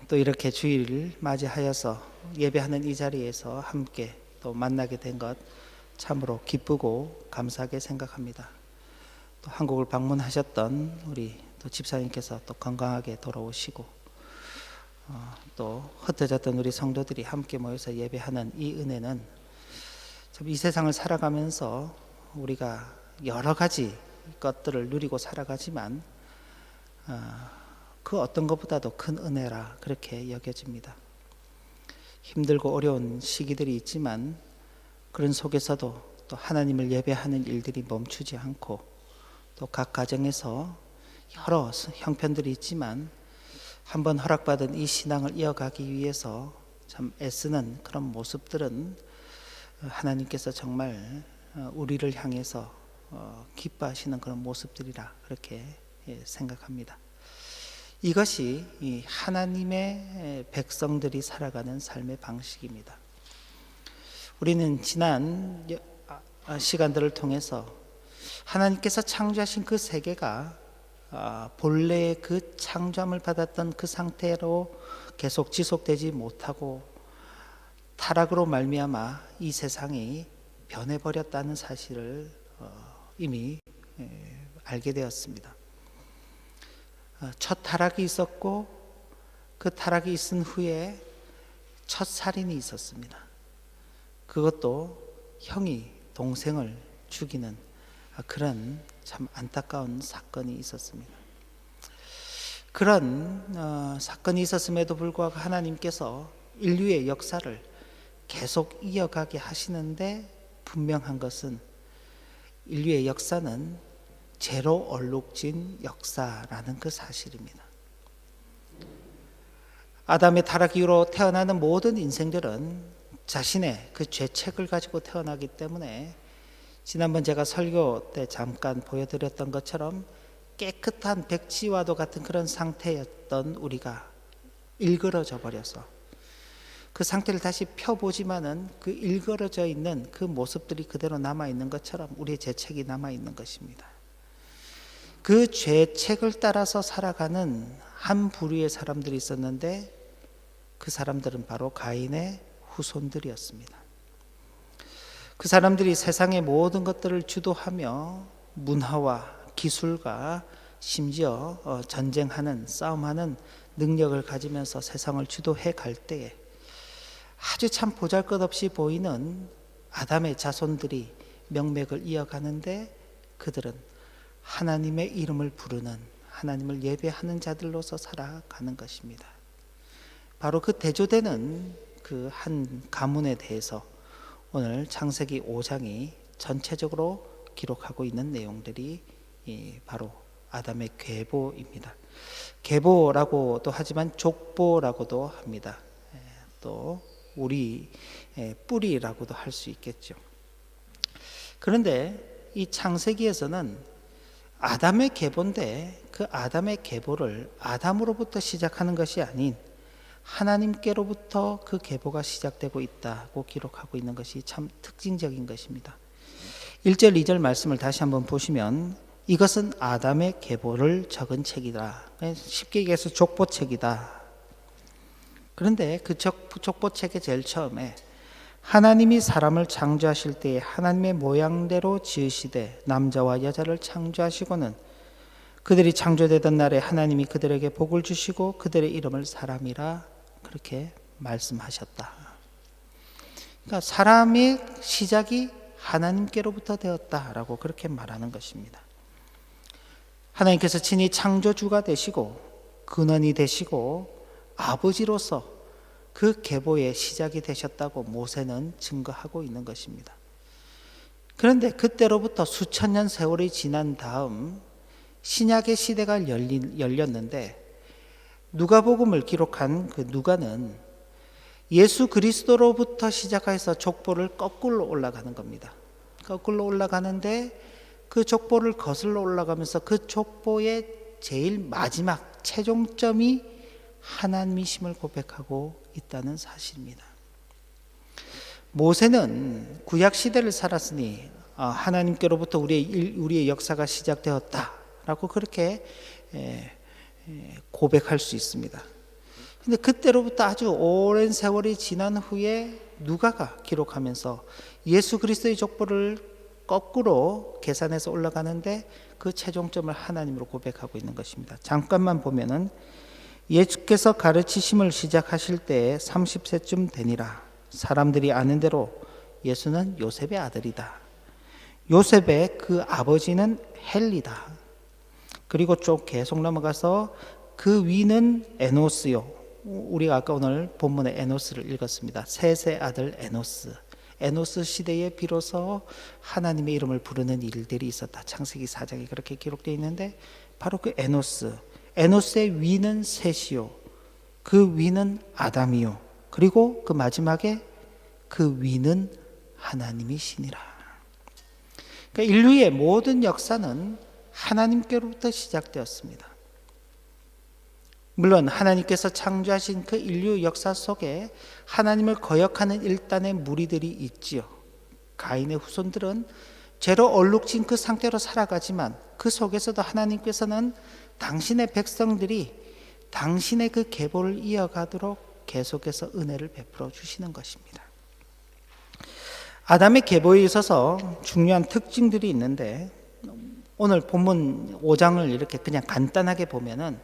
또 이렇게 주일을 맞이하여서 예배하는 이 자리에서 함께 또 만나게 된 것 참으로 기쁘고 감사하게 생각합니다. 또 한국을 방문하셨던 우리 또 집사님께서 또 건강하게 돌아오시고 또 흩어졌던 우리 성도들이 함께 모여서 예배하는 이 은혜는 참 이 세상을 살아가면서 우리가 여러 가지 것들을 누리고 살아가지만 그 어떤 것보다도 큰 은혜라 그렇게 여겨집니다. 힘들고 어려운 시기들이 있지만 그런 속에서도 또 하나님을 예배하는 일들이 멈추지 않고 또 각 가정에서 여러 형편들이 있지만 한번 허락받은 이 신앙을 이어가기 위해서 참 애쓰는 그런 모습들은 하나님께서 정말 우리를 향해서 기뻐하시는 그런 모습들이라 그렇게 생각합니다. 이것이 이 하나님의 백성들이 살아가는 삶의 방식입니다. 우리는 지난 시간들을 통해서 하나님께서 창조하신 그 세계가 본래의 그 창조함을 받았던 그 상태로 계속 지속되지 못하고 타락으로 말미암아 이 세상이 변해버렸다는 사실을 이미 알게 되었습니다. 첫 타락이 있었고 그 타락이 있은 후에 첫 살인이 있었습니다. 그것도 형이 동생을 죽이는 그런 참 안타까운 사건이 있었습니다. 그런 사건이 있었음에도 불구하고 하나님께서 인류의 역사를 계속 이어가게 하시는데 분명한 것은 인류의 역사는 죄로 얼룩진 역사라는 그 사실입니다. 아담의 타락 이후로 태어나는 모든 인생들은 자신의 그 죄책을 가지고 태어나기 때문에 지난번 제가 설교 때 잠깐 보여드렸던 것처럼 깨끗한 백지와도 같은 그런 상태였던 우리가 일그러져 버려서 그 상태를 다시 펴보지만은 그 일그러져 있는 그 모습들이 그대로 남아있는 것처럼 우리의 죄책이 남아있는 것입니다. 그 죄책을 따라서 살아가는 한 부류의 사람들이 있었는데 그 사람들은 바로 가인의 후손들이었습니다. 그 사람들이 세상의 모든 것들을 주도하며 문화와 기술과 심지어 전쟁하는 싸움하는 능력을 가지면서 세상을 주도해 갈 때에 아주 참 보잘것없이 보이는 아담의 자손들이 명맥을 이어가는데 그들은 하나님의 이름을 부르는 하나님을 예배하는 자들로서 살아가는 것입니다. 바로 그 대조되는 그 한 가문에 대해서 오늘 창세기 5장이 전체적으로 기록하고 있는 내용들이 바로 아담의 계보입니다. 계보라고도 하지만 족보라고도 합니다. 또 우리 뿌리라고도 할 수 있겠죠. 그런데 이 창세기에서는 아담의 계보인데 그 아담의 계보를 아담으로부터 시작하는 것이 아닌 하나님께로부터 그 계보가 시작되고 있다고 기록하고 있는 것이 참 특징적인 것입니다. 1절 2절 말씀을 다시 한번 보시면 이것은 아담의 계보를 적은 책이다. 쉽게 얘기해서 족보책이다. 그런데 그 족보책의 제일 처음에 하나님이 사람을 창조하실 때에 하나님의 모양대로 지으시되 남자와 여자를 창조하시고는 그들이 창조되던 날에 하나님이 그들에게 복을 주시고 그들의 이름을 사람이라 그렇게 말씀하셨다. 그러니까 사람의 시작이 하나님께로부터 되었다라고 그렇게 말하는 것입니다. 하나님께서 친히 창조주가 되시고 근원이 되시고 아버지로서 그 계보의 시작이 되셨다고 모세는 증거하고 있는 것입니다. 그런데 그때로부터 수천 년 세월이 지난 다음 신약의 시대가 열렸는데 누가복음을 기록한 그 누가는 예수 그리스도로부터 시작해서 족보를 거꾸로 올라가는 겁니다. 거꾸로 올라가는데 그 족보를 거슬러 올라가면서 그 족보의 제일 마지막 최종점이 하나님이심을 고백하고 있다는 사실입니다. 모세는 구약 시대를 살았으니 하나님께로부터 우리의 역사가 시작되었다라고 그렇게 고백할 수 있습니다. 근데 그때로부터 아주 오랜 세월이 지난 후에 누가가 기록하면서 예수 그리스도의 족보를 거꾸로 계산해서 올라가는데 그 최종점을 하나님으로 고백하고 있는 것입니다. 잠깐만 보면은 예수께서 가르치심을 시작하실 때에 30세쯤 되니라. 사람들이 아는 대로 예수는 요셉의 아들이다. 요셉의 그 아버지는 헬리다. 그리고 쭉 계속 넘어가서 그 위는 에노스요. 우리가 아까 오늘 본문에 에노스를 읽었습니다. 셋의 아들 에노스. 에노스 시대에 비로소 하나님의 이름을 부르는 일들이 있었다. 창세기 4장에 그렇게 기록되어 있는데 바로 그 에노스. 에노스의 위는 셋이요. 그 위는 아담이요. 그리고 그 마지막에 그 위는 하나님이시니라. 그러니까 인류의 모든 역사는 하나님께로부터 시작되었습니다. 물론 하나님께서 창조하신 그 인류 역사 속에 하나님을 거역하는 일단의 무리들이 있지요. 가인의 후손들은 죄로 얼룩진 그 상태로 살아가지만 그 속에서도 하나님께서는 당신의 백성들이 당신의 그 계보를 이어가도록 계속해서 은혜를 베풀어 주시는 것입니다. 아담의 계보에 있어서 중요한 특징들이 있는데 오늘 본문 5장을 이렇게 그냥 간단하게 보면은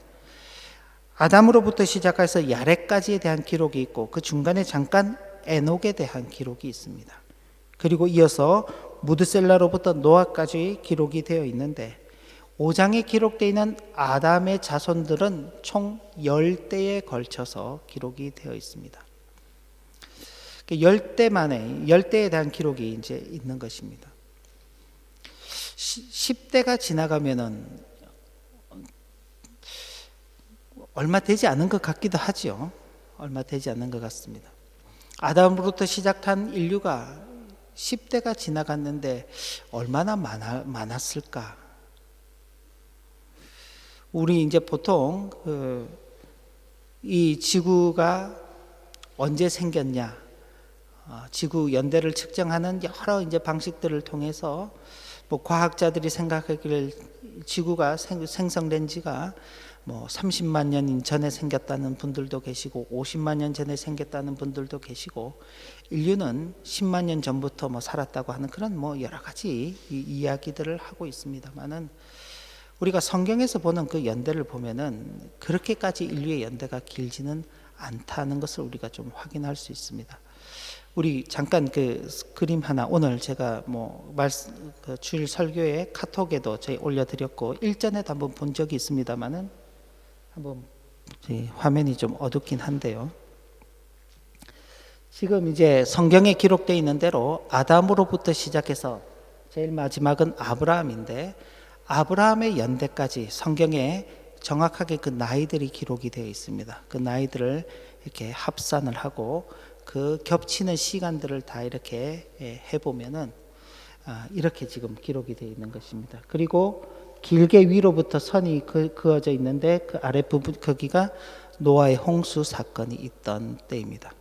아담으로부터 시작해서 야렛까지에 대한 기록이 있고 그 중간에 잠깐 에녹에 대한 기록이 있습니다. 그리고 이어서 무드셀라로부터 노아까지 기록이 되어 있는데 5장에 기록되어 있는 아담의 자손들은 총 10대에 걸쳐서 기록이 되어 있습니다. 10대에 대한 기록이 이제 있는 것입니다. 10대가 지나가면은 얼마 되지 않은 것 같기도 하죠. 얼마 되지 않는 것 같습니다. 아담으로부터 시작한 인류가 10대가 지나갔는데 얼마나 많았을까? 우리 이제 보통 이 지구가 언제 생겼냐? 지구 연대를 측정하는 여러 이제 방식들을 통해서 뭐 과학자들이 생각하기를 지구가 생성된 지가 뭐 30만 년 전에 생겼다는 분들도 계시고 50만 년 전에 생겼다는 분들도 계시고 인류는 10만 년 전부터 뭐 살았다고 하는 그런 뭐 여러 가지 이야기들을 하고 있습니다만은 우리가 성경에서 보는 그 연대를 보면은 그렇게까지 인류의 연대가 길지는 않다는 것을 우리가 좀 확인할 수 있습니다. 우리 잠깐 그 그림 하나 오늘 제가 뭐 그 주일 설교에 카톡에도 저희 올려드렸고 일전에도 한번 본 적이 있습니다만은 한번 화면이 좀 어둡긴 한데요. 지금 이제 성경에 기록되어 있는 대로 아담으로부터 시작해서 제일 마지막은 아브라함인데 아브라함의 연대까지 성경에 정확하게 그 나이들이 기록이 되어 있습니다. 그 나이들을 이렇게 합산을 하고 그 겹치는 시간들을 다 이렇게 해보면은 이렇게 지금 기록이 되어 있는 것입니다. 그리고 길게 위로부터 선이 그어져 있는데 그 아랫부분 거기가 노아의 홍수 사건이 있던 때입니다.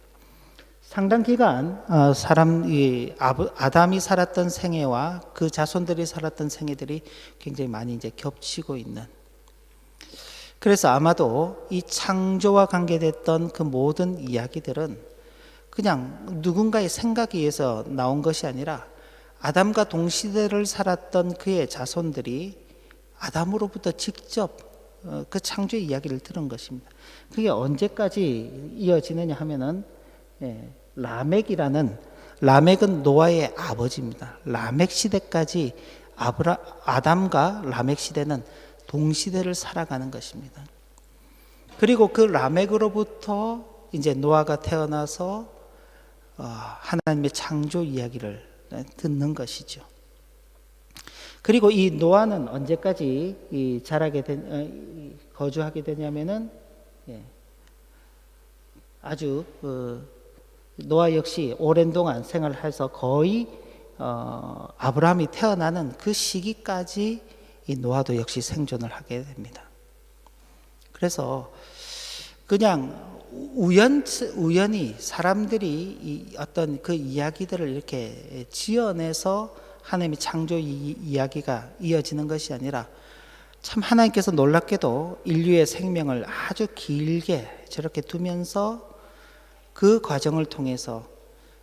상당 기간 아담이 살았던 생애와 그 자손들이 살았던 생애들이 굉장히 많이 이제 겹치고 있는. 그래서 아마도 이 창조와 관계됐던 그 모든 이야기들은 그냥 누군가의 생각에 의해서 나온 것이 아니라 아담과 동시대를 살았던 그의 자손들이 아담으로부터 직접 그 창조의 이야기를 들은 것입니다. 그게 언제까지 이어지느냐 하면은 라멕은 노아의 아버지입니다. 라멕 시대까지 아담과 라멕 시대는 동시대를 살아가는 것입니다. 그리고 그 라멕으로부터 이제 노아가 태어나서 하나님의 창조 이야기를 듣는 것이죠. 그리고 이 노아는 언제까지 거주하게 되냐면은 아주 노아 역시 오랜 동안 생활해서 거의 아브라함이 태어나는 그 시기까지 이 노아도 역시 생존을 하게 됩니다. 그래서 그냥 우연히 사람들이 이 어떤 그 이야기들을 이렇게 지어내서 하나님의 창조 이야기가 이어지는 것이 아니라 참 하나님께서 놀랍게도 인류의 생명을 아주 길게 저렇게 두면서 그 과정을 통해서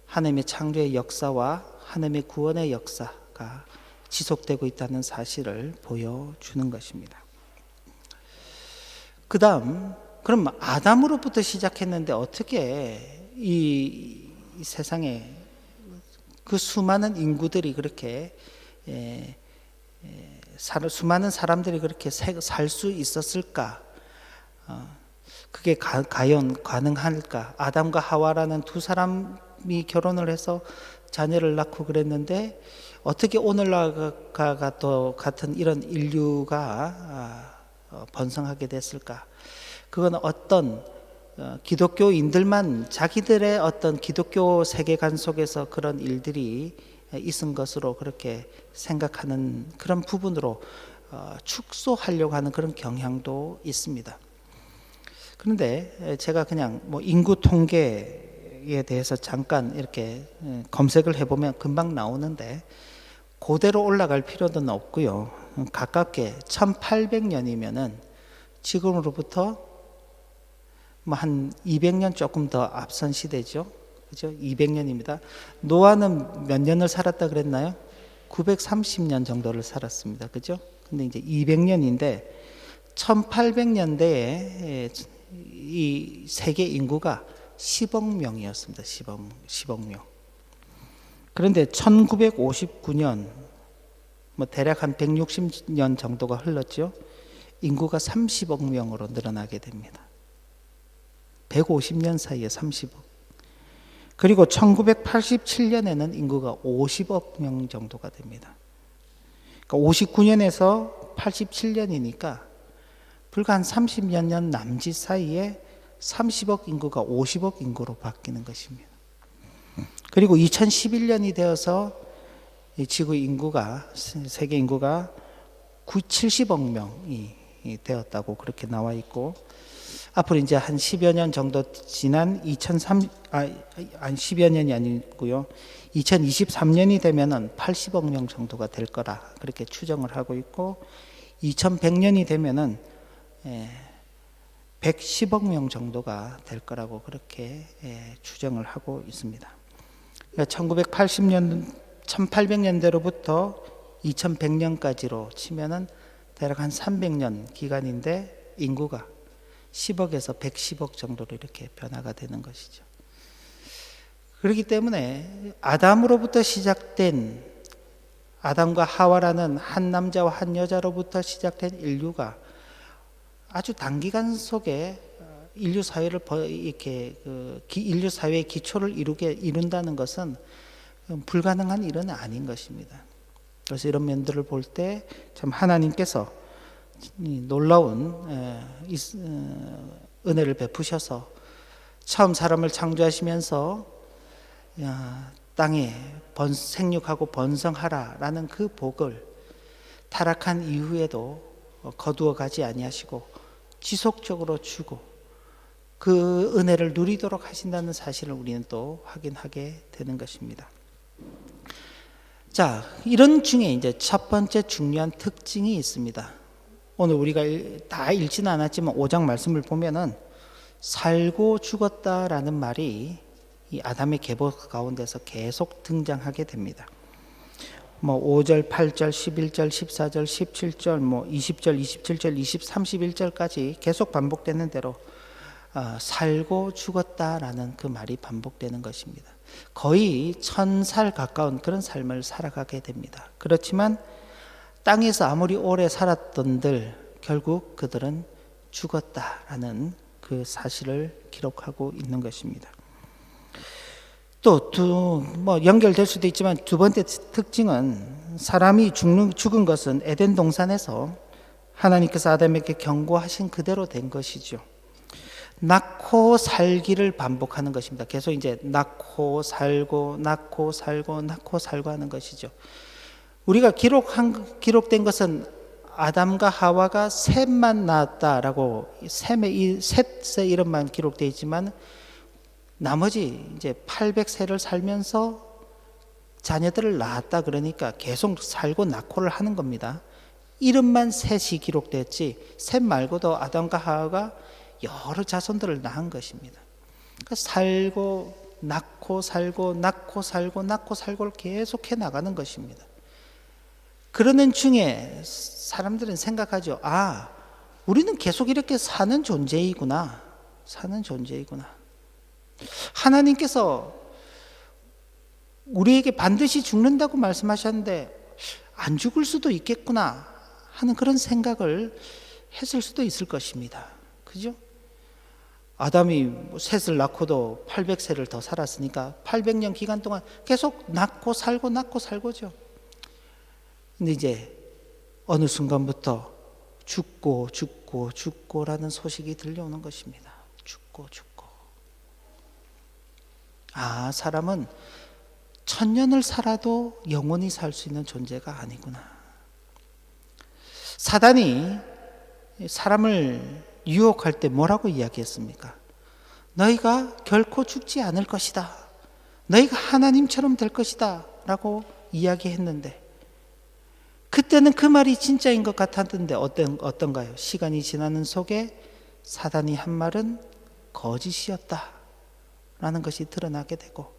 하나님의 창조의 역사와 하나님의 구원의 역사가 지속되고 있다는 사실을 보여주는 것입니다. 그 다음, 그럼 아담으로부터 시작했는데 어떻게 이 세상에 그 수많은 인구들이 그렇게 수많은 사람들이 그렇게 살 수 있었을까? 그게 과연 가능할까? 아담과 하와라는 두 사람이 결혼을 해서 자녀를 낳고 그랬는데 어떻게 오늘날과 또 같은 이런 인류가 번성하게 됐을까? 그건 어떤 기독교인들만 자기들의 어떤 기독교 세계관 속에서 그런 일들이 있은 것으로 그렇게 생각하는 그런 부분으로 축소하려고 하는 그런 경향도 있습니다. 그런데 제가 그냥 인구 통계에 대해서 잠깐 이렇게 검색을 해보면 금방 나오는데 그대로 올라갈 필요는 없고요. 가깝게 1800년이면은 지금으로부터 한 200년 조금 더 앞선 시대죠. 그죠? 200년입니다. 노아는 몇 년을 살았다 그랬나요? 930년 정도를 살았습니다. 그죠? 근데 이제 200년인데 1800년대에 이 세계 인구가 10억 명이었습니다. 10억 명. 그런데 1959년 대략 한 160년 정도가 흘렀죠. 인구가 30억 명으로 늘어나게 됩니다. 150년 사이에 30억. 그리고 1987년에는 인구가 50억 명 정도가 됩니다. 그러니까 59년에서 87년이니까 불과 한 30여 년 남짓 사이에 30억 인구가 50억 인구로 바뀌는 것입니다. 그리고 2011년이 되어서 지구 인구가, 세계 인구가 70억 명이 되었다고 그렇게 나와 있고, 앞으로 이제 한 10여 년 정도 지난 10여 년이 아니고요. 2023년이 되면은 80억 명 정도가 될 거라 그렇게 추정을 하고 있고, 2100년이 되면은 110억 명 정도가 될 거라고 그렇게 추정을 하고 있습니다. 그러니까 1800년대로부터 2100년까지로 치면은 대략 한 300년 기간인데 인구가 10억에서 110억 정도로 이렇게 변화가 되는 것이죠. 그렇기 때문에 아담으로부터 시작된, 아담과 하와라는 한 남자와 한 여자로부터 시작된 인류가 아주 단기간 속에 인류 사회를 이렇게 인류 사회의 기초를 이룬다는 것은 불가능한 일은 아닌 것입니다. 그래서 이런 면들을 볼 때 참 하나님께서 놀라운 은혜를 베푸셔서 처음 사람을 창조하시면서 땅에 생육하고 번성하라라는 그 복을 타락한 이후에도 거두어 가지 아니하시고 지속적으로 주고 그 은혜를 누리도록 하신다는 사실을 우리는 또 확인하게 되는 것입니다. 자, 이런 중에 이제 첫 번째 중요한 특징이 있습니다. 오늘 우리가 다 읽지는 않았지만 5장 말씀을 보면은 살고 죽었다라는 말이 이 아담의 계보 가운데서 계속 등장하게 됩니다. 5절, 8절, 11절, 14절, 17절, 20절, 27절, 20, 31절까지 계속 반복되는 대로 살고 죽었다라는 그 말이 반복되는 것입니다. 거의 1000살 가까운 그런 삶을 살아가게 됩니다. 그렇지만 땅에서 아무리 오래 살았던들 결국 그들은 죽었다라는 그 사실을 기록하고 있는 것입니다. 또 연결될 수도 있지만 두 번째 특징은 사람이 죽은 것은 에덴 동산에서 하나님께서 아담에게 경고하신 그대로 된 것이죠. 낳고 살기를 반복하는 것입니다. 계속 이제 낳고 살고 낳고 살고 낳고 살고 하는 것이죠. 우리가 기록된 것은 아담과 하와가 셋만 낳았다라고 셋의 이름만 기록되어 있지만 나머지 이제 800세를 살면서 자녀들을 낳았다 그러니까 계속 살고 낳고를 하는 겁니다. 이름만 셋이 기록됐지 셋 말고도 아담과 하와가 여러 자손들을 낳은 것입니다. 그러니까 살고 낳고 살고 낳고 살고 낳고 살고를 계속해 나가는 것입니다. 그러는 중에 사람들은 생각하죠. 아, 우리는 계속 이렇게 사는 존재이구나. 사는 존재이구나. 하나님께서 우리에게 반드시 죽는다고 말씀하셨는데 안 죽을 수도 있겠구나 하는 그런 생각을 했을 수도 있을 것입니다. 그죠? 아담이 셋을 낳고도 800세를 더 살았으니까 800년 기간 동안 계속 낳고 살고 낳고 살고죠. 근데 이제 어느 순간부터 죽고라는 소식이 들려오는 것입니다. 죽고. 아, 사람은 1000년을 살아도 영원히 살 수 있는 존재가 아니구나. 사단이 사람을 유혹할 때 뭐라고 이야기했습니까? 너희가 결코 죽지 않을 것이다. 너희가 하나님처럼 될 것이다. 라고 이야기했는데 그때는 그 말이 진짜인 것 같았는데 어떤가요? 시간이 지나는 속에 사단이 한 말은 거짓이었다. 라는 것이 드러나게 되고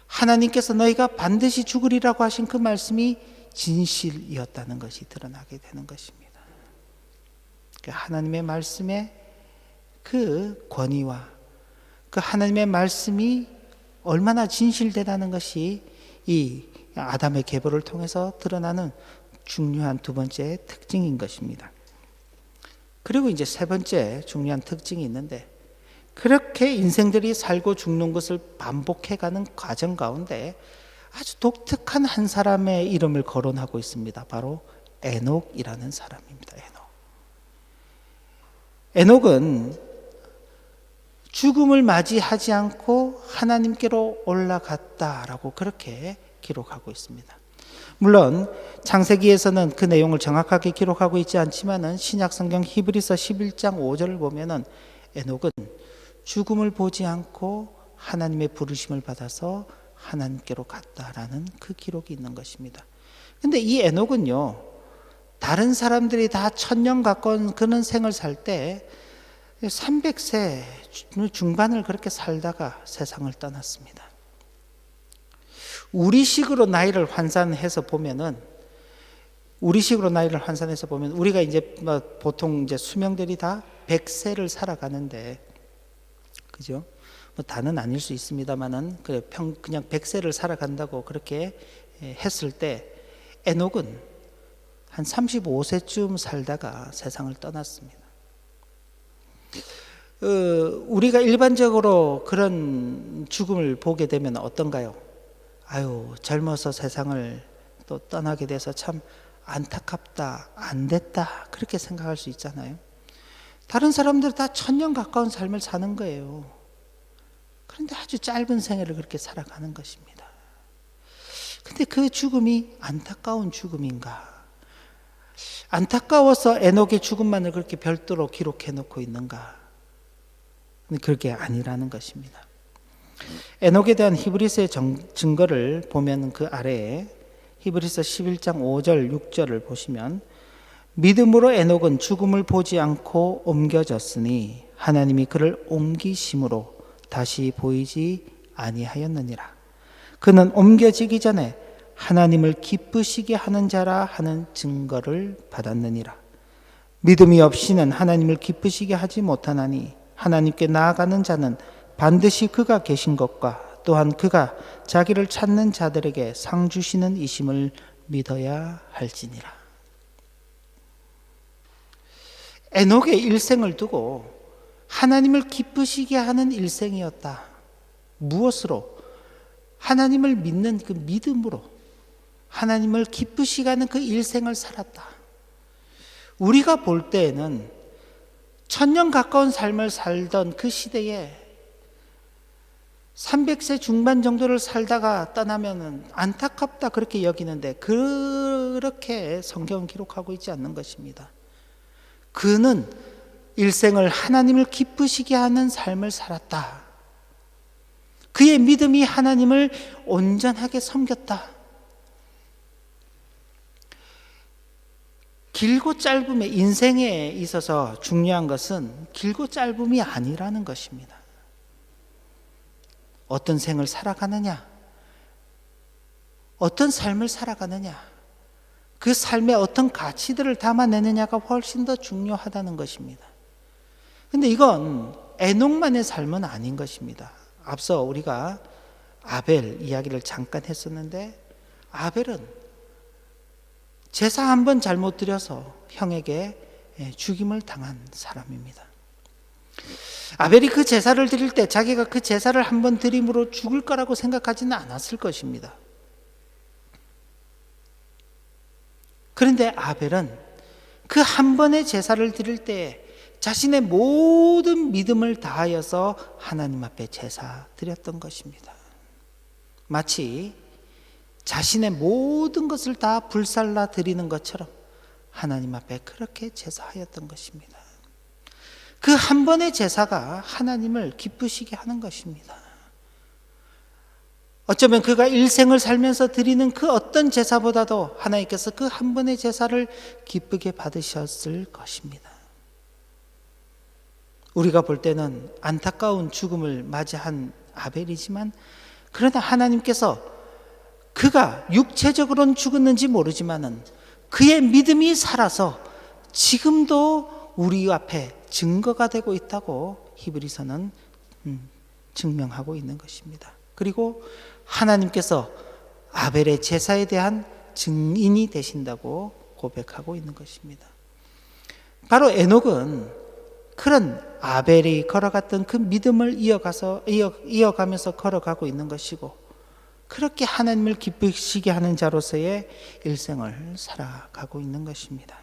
하나님께서 너희가 반드시 죽으리라고 하신 그 말씀이 진실이었다는 것이 드러나게 되는 것입니다. 하나님의 말씀의 그 권위와 그 하나님의 말씀이 얼마나 진실되다는 것이 이 아담의 계보를 통해서 드러나는 중요한 두 번째 특징인 것입니다. 그리고 이제 세 번째 중요한 특징이 있는데 그렇게 인생들이 살고 죽는 것을 반복해가는 과정 가운데 아주 독특한 한 사람의 이름을 거론하고 있습니다. 바로 에녹이라는 사람입니다. 에녹은 죽음을 맞이하지 않고 하나님께로 올라갔다라고 그렇게 기록하고 있습니다. 물론 창세기에서는 그 내용을 정확하게 기록하고 있지 않지만은 신약 성경 히브리서 11장 5절을 보면은 에녹은 죽음을 보지 않고 하나님의 부르심을 받아서 하나님께로 갔다라는 그 기록이 있는 것입니다. 근데 이 에녹은요, 다른 사람들이 다 1000년 가까운 그런 생을 살 때 300세 중반을 그렇게 살다가 세상을 떠났습니다. 우리식으로 나이를 환산해서 보면은 우리가 이제 보통 이제 수명들이 다 100세를 살아가는데, 그죠? 다는 아닐 수 있습니다만은 그냥 100세를 살아간다고 그렇게 했을 때 에녹은 한 35세쯤 살다가 세상을 떠났습니다. 우리가 일반적으로 그런 죽음을 보게 되면 어떤가요? 아유, 젊어서 세상을 또 떠나게 돼서 참 안타깝다, 안 됐다, 그렇게 생각할 수 있잖아요. 다른 사람들 다 1000년 가까운 삶을 사는 거예요. 그런데 아주 짧은 생애를 그렇게 살아가는 것입니다. 근데 그 죽음이 안타까운 죽음인가? 안타까워서 에녹의 죽음만을 그렇게 별도로 기록해 놓고 있는가? 그게 아니라는 것입니다. 에녹에 대한 히브리서의 증거를 보면 그 아래에 히브리서 11장 5절 6절을 보시면 믿음으로 에녹은 죽음을 보지 않고 옮겨졌으니 하나님이 그를 옮기심으로 다시 보이지 아니하였느니라. 그는 옮겨지기 전에 하나님을 기쁘시게 하는 자라 하는 증거를 받았느니라. 믿음이 없이는 하나님을 기쁘시게 하지 못하나니 하나님께 나아가는 자는 반드시 그가 계신 것과 또한 그가 자기를 찾는 자들에게 상 주시는 이심을 믿어야 할지니라. 에녹의 일생을 두고 하나님을 기쁘시게 하는 일생이었다. 무엇으로? 하나님을 믿는 그 믿음으로 하나님을 기쁘시게 하는 그 일생을 살았다. 우리가 볼 때에는 1000년 가까운 삶을 살던 그 시대에 300세 중반 정도를 살다가 떠나면은 안타깝다 그렇게 여기는데 그렇게 성경은 기록하고 있지 않는 것입니다. 그는 일생을 하나님을 기쁘시게 하는 삶을 살았다. 그의 믿음이 하나님을 온전하게 섬겼다. 길고 짧음의 인생에 있어서 중요한 것은 길고 짧음이 아니라는 것입니다. 어떤 생을 살아가느냐, 어떤 삶을 살아가느냐, 그 삶에 어떤 가치들을 담아내느냐가 훨씬 더 중요하다는 것입니다. 근데 이건 에녹만의 삶은 아닌 것입니다. 앞서 우리가 아벨 이야기를 잠깐 했었는데, 아벨은 제사 한 번 잘못 드려서 형에게 죽임을 당한 사람입니다. 아벨이 그 제사를 드릴 때 자기가 그 제사를 한 번 드림으로 죽을 거라고 생각하지는 않았을 것입니다. 그런데 아벨은 그 한 번의 제사를 드릴 때 자신의 모든 믿음을 다하여서 하나님 앞에 제사 드렸던 것입니다. 마치 자신의 모든 것을 다 불살라 드리는 것처럼 하나님 앞에 그렇게 제사하였던 것입니다. 그 한 번의 제사가 하나님을 기쁘시게 하는 것입니다. 어쩌면 그가 일생을 살면서 드리는 그 어떤 제사보다도 하나님께서 그 한 번의 제사를 기쁘게 받으셨을 것입니다. 우리가 볼 때는 안타까운 죽음을 맞이한 아벨이지만, 그러나 하나님께서 그가 육체적으로는 죽었는지 모르지만은 그의 믿음이 살아서 지금도 우리 앞에 증거가 되고 있다고 히브리서는 증명하고 있는 것입니다. 그리고 하나님께서 아벨의 제사에 대한 증인이 되신다고 고백하고 있는 것입니다. 바로 에녹은 그런 아벨이 걸어갔던 그 믿음을 이어가면서 걸어가고 있는 것이고, 그렇게 하나님을 기쁘시게 하는 자로서의 일생을 살아가고 있는 것입니다.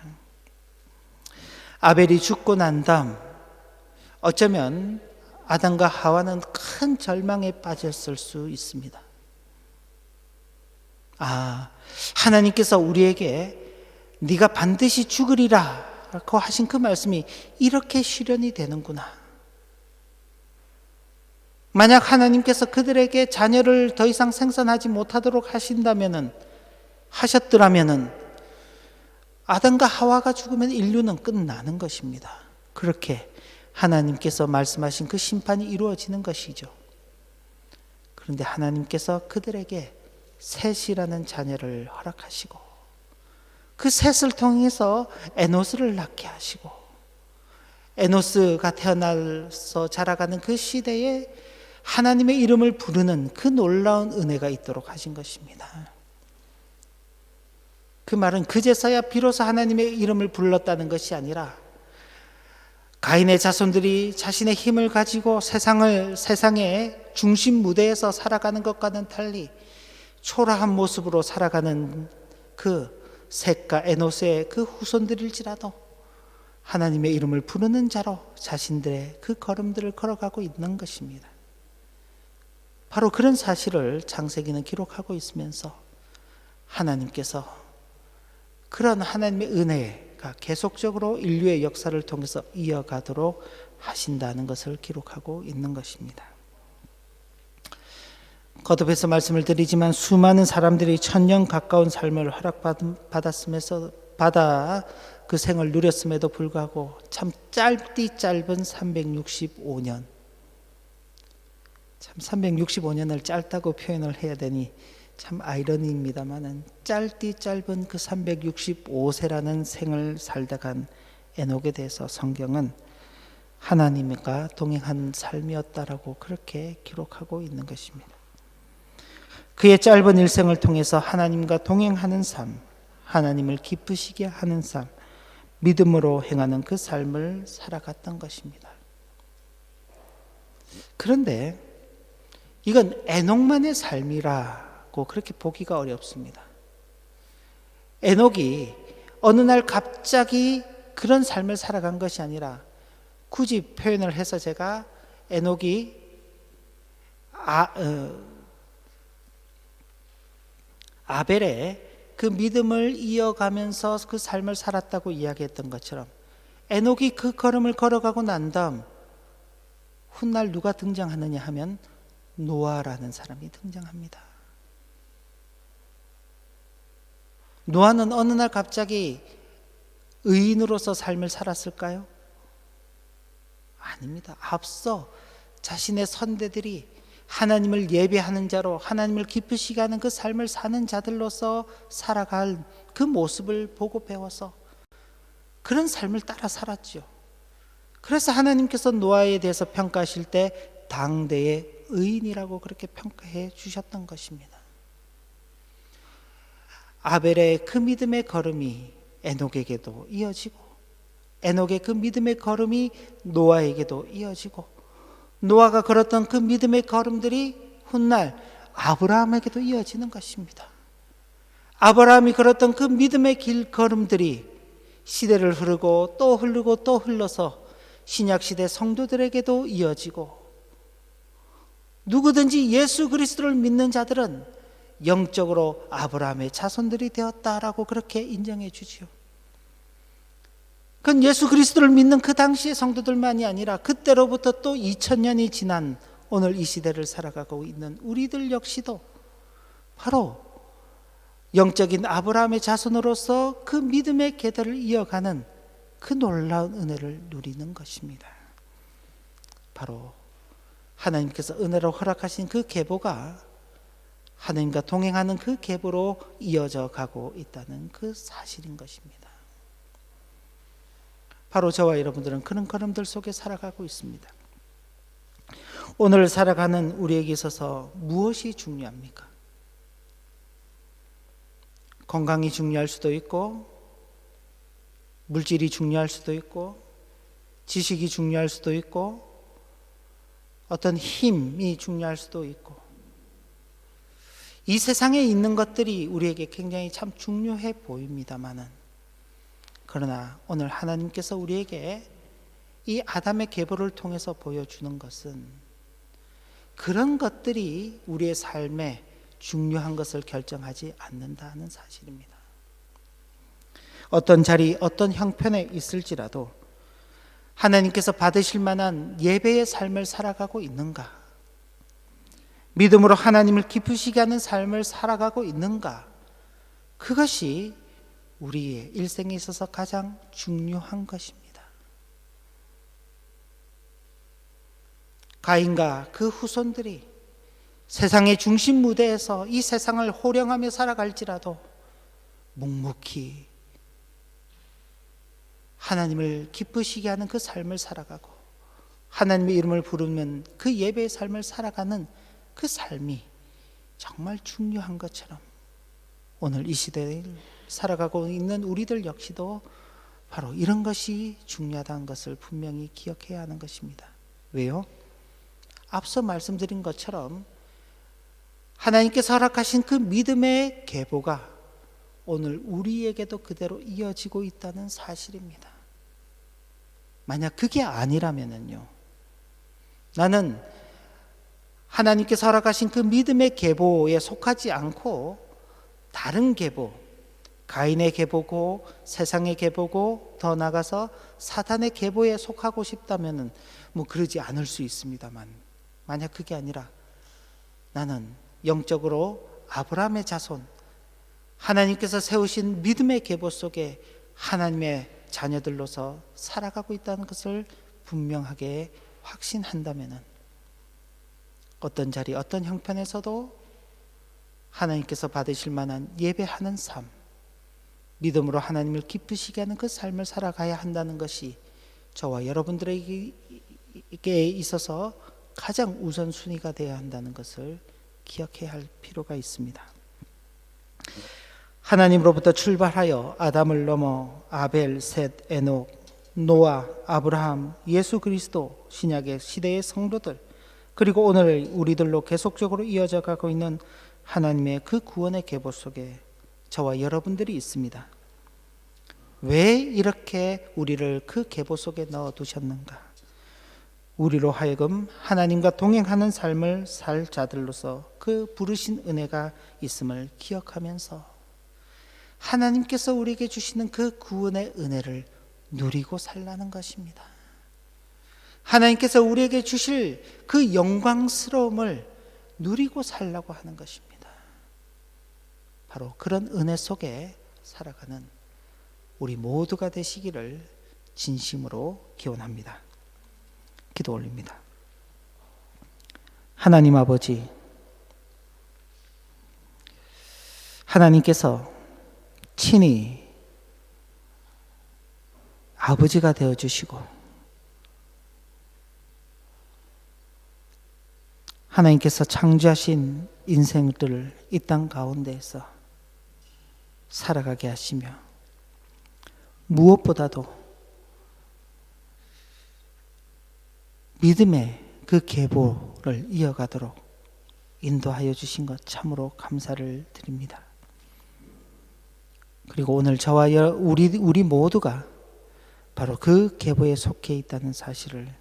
아벨이 죽고 난 다음 어쩌면 아담과 하와는 큰 절망에 빠졌을 수 있습니다. 하나님께서 우리에게 네가 반드시 죽으리라 라고 하신 그 말씀이 이렇게 실현이 되는구나. 만약 하나님께서 그들에게 자녀를 더 이상 생산하지 못하도록 하셨더라면은 아담과 하와가 죽으면 인류는 끝나는 것입니다. 그렇게 하나님께서 말씀하신 그 심판이 이루어지는 것이죠. 그런데 하나님께서 그들에게 셋이라는 자녀를 허락하시고, 그 셋을 통해서 에노스를 낳게 하시고, 에노스가 태어나서 자라가는 그 시대에 하나님의 이름을 부르는 그 놀라운 은혜가 있도록 하신 것입니다. 그 말은 그제서야 비로소 하나님의 이름을 불렀다는 것이 아니라, 가인의 자손들이 자신의 힘을 가지고 세상의 중심 무대에서 살아가는 것과는 달리 초라한 모습으로 살아가는 그 셋과 에노스의 그 후손들일지라도 하나님의 이름을 부르는 자로 자신들의 그 걸음들을 걸어가고 있는 것입니다. 바로 그런 사실을 창세기는 기록하고 있으면서 하나님께서 그런 하나님의 은혜가 계속적으로 인류의 역사를 통해서 이어가도록 하신다는 것을 기록하고 있는 것입니다. 거듭해서 말씀을 드리지만 수많은 사람들이 1000년 가까운 삶을 받아 그 생을 누렸음에도 불구하고 참 짧디 짧은 365년, 참 365년을 짧다고 표현을 해야 되니 참 아이러니입니다만은, 짧디 짧은 그 365세라는 생을 살다 간 에녹에 대해서 성경은 하나님과 동행한 삶이었다라고 그렇게 기록하고 있는 것입니다. 그의 짧은 일생을 통해서 하나님과 동행하는 삶, 하나님을 기쁘시게 하는 삶, 믿음으로 행하는 그 삶을 살아갔던 것입니다. 그런데 이건 에녹만의 삶이라고 그렇게 보기가 어렵습니다. 에녹이 어느 날 갑자기 그런 삶을 살아간 것이 아니라, 굳이 표현을 해서 제가 에녹이 아벨의 그 믿음을 이어가면서 그 삶을 살았다고 이야기했던 것처럼, 에녹이 그 걸음을 걸어가고 난 다음 훗날 누가 등장하느냐 하면 노아라는 사람이 등장합니다. 노아는 어느 날 갑자기 의인으로서 삶을 살았을까요? 아닙니다. 앞서 자신의 선대들이 하나님을 예배하는 자로 하나님을 기쁘시게 하는 그 삶을 사는 자들로서 살아갈 그 모습을 보고 배워서 그런 삶을 따라 살았죠. 그래서 하나님께서 노아에 대해서 평가하실 때 당대의 의인이라고 그렇게 평가해 주셨던 것입니다. 아벨의 그 믿음의 걸음이 에녹에게도 이어지고, 에녹의 그 믿음의 걸음이 노아에게도 이어지고, 노아가 걸었던 그 믿음의 걸음들이 훗날 아브라함에게도 이어지는 것입니다. 아브라함이 걸었던 그 믿음의 길 걸음들이 시대를 흐르고 또 흐르고 또 흘러서 신약시대 성도들에게도 이어지고, 누구든지 예수 그리스도를 믿는 자들은 영적으로 아브라함의 자손들이 되었다라고 그렇게 인정해 주지요. 그건 예수 그리스도를 믿는 그 당시의 성도들만이 아니라 그때로부터 또 2000년이 지난 오늘 이 시대를 살아가고 있는 우리들 역시도 바로 영적인 아브라함의 자손으로서 그 믿음의 계대를 이어가는 그 놀라운 은혜를 누리는 것입니다. 바로 하나님께서 은혜로 허락하신 그 계보가 하나님과 동행하는 그 계보로 이어져 가고 있다는 그 사실인 것입니다. 바로 저와 여러분들은 그런 걸음들 속에 살아가고 있습니다. 오늘 살아가는 우리에게 있어서 무엇이 중요합니까? 건강이 중요할 수도 있고, 물질이 중요할 수도 있고, 지식이 중요할 수도 있고, 어떤 힘이 중요할 수도 있고, 이 세상에 있는 것들이 우리에게 굉장히 참 중요해 보입니다마는, 그러나 오늘 하나님께서 우리에게 이 아담의 계보를 통해서 보여주는 것은 그런 것들이 우리의 삶에 중요한 것을 결정하지 않는다는 사실입니다. 어떤 자리, 어떤 형편에 있을지라도 하나님께서 받으실 만한 예배의 삶을 살아가고 있는가? 믿음으로 하나님을 기쁘시게 하는 삶을 살아가고 있는가? 그것이 우리의 일생에 있어서 가장 중요한 것입니다. 가인과 그 후손들이 세상의 중심 무대에서 이 세상을 호령하며 살아갈지라도 묵묵히 하나님을 기쁘시게 하는 그 삶을 살아가고 하나님의 이름을 부르는 그 예배의 삶을 살아가는 그 삶이 정말 중요한 것처럼 오늘 이 시대에 살아가고 있는 우리들 역시도 바로 이런 것이 중요하다는 것을 분명히 기억해야 하는 것입니다. 왜요? 앞서 말씀드린 것처럼 하나님께서 허락하신 그 믿음의 계보가 오늘 우리에게도 그대로 이어지고 있다는 사실입니다. 만약 그게 아니라면요, 나는 하나님께서 허락하신 그 믿음의 계보에 속하지 않고 다른 계보, 가인의 계보고 세상의 계보고 더 나아가서 사탄의 계보에 속하고 싶다면 뭐 그러지 않을 수 있습니다만, 만약 그게 아니라 나는 영적으로 아브라함의 자손, 하나님께서 세우신 믿음의 계보 속에 하나님의 자녀들로서 살아가고 있다는 것을 분명하게 확신한다면 어떤 자리, 어떤 형편에서도 하나님께서 받으실 만한 예배하는 삶, 믿음으로 하나님을 기쁘시게 하는 그 삶을 살아가야 한다는 것이 저와 여러분들에게 있어서 가장 우선순위가 되어야 한다는 것을 기억해야 할 필요가 있습니다. 하나님으로부터 출발하여 아담을 넘어 아벨, 셋, 에녹, 노아, 아브라함, 예수 그리스도, 신약의 시대의 성도들, 그리고 오늘 우리들로 계속적으로 이어져 가고 있는 하나님의 그 구원의 계보 속에 저와 여러분들이 있습니다. 왜 이렇게 우리를 그 계보 속에 넣어두셨는가? 우리로 하여금 하나님과 동행하는 삶을 살 자들로서 그 부르신 은혜가 있음을 기억하면서 하나님께서 우리에게 주시는 그 구원의 은혜를 누리고 살라는 것입니다. 하나님께서 우리에게 주실 그 영광스러움을 누리고 살라고 하는 것입니다. 바로 그런 은혜 속에 살아가는 우리 모두가 되시기를 진심으로 기원합니다. 기도 올립니다. 하나님 아버지, 하나님께서 친히 아버지가 되어주시고 하나님께서 창조하신 인생들을 이 땅 가운데에서 살아가게 하시며 무엇보다도 믿음의 그 계보를 이어가도록 인도하여 주신 것 참으로 감사를 드립니다. 그리고 오늘 저와 우리 모두가 바로 그 계보에 속해 있다는 사실을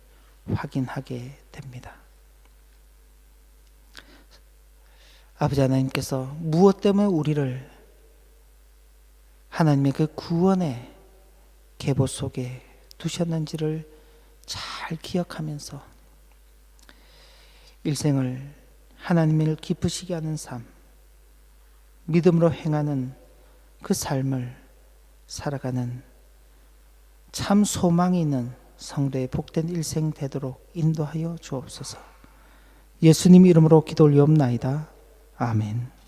확인하게 됩니다. 아버지 하나님께서 무엇 때문에 우리를 하나님의 그 구원의 계보 속에 두셨는지를 잘 기억하면서 일생을 하나님을 기쁘시게 하는 삶, 믿음으로 행하는 그 삶을 살아가는 참 소망이 있는 성도의 복된 일생 되도록 인도하여 주옵소서. 예수님 이름으로 기도 올리옵나이다. 아멘.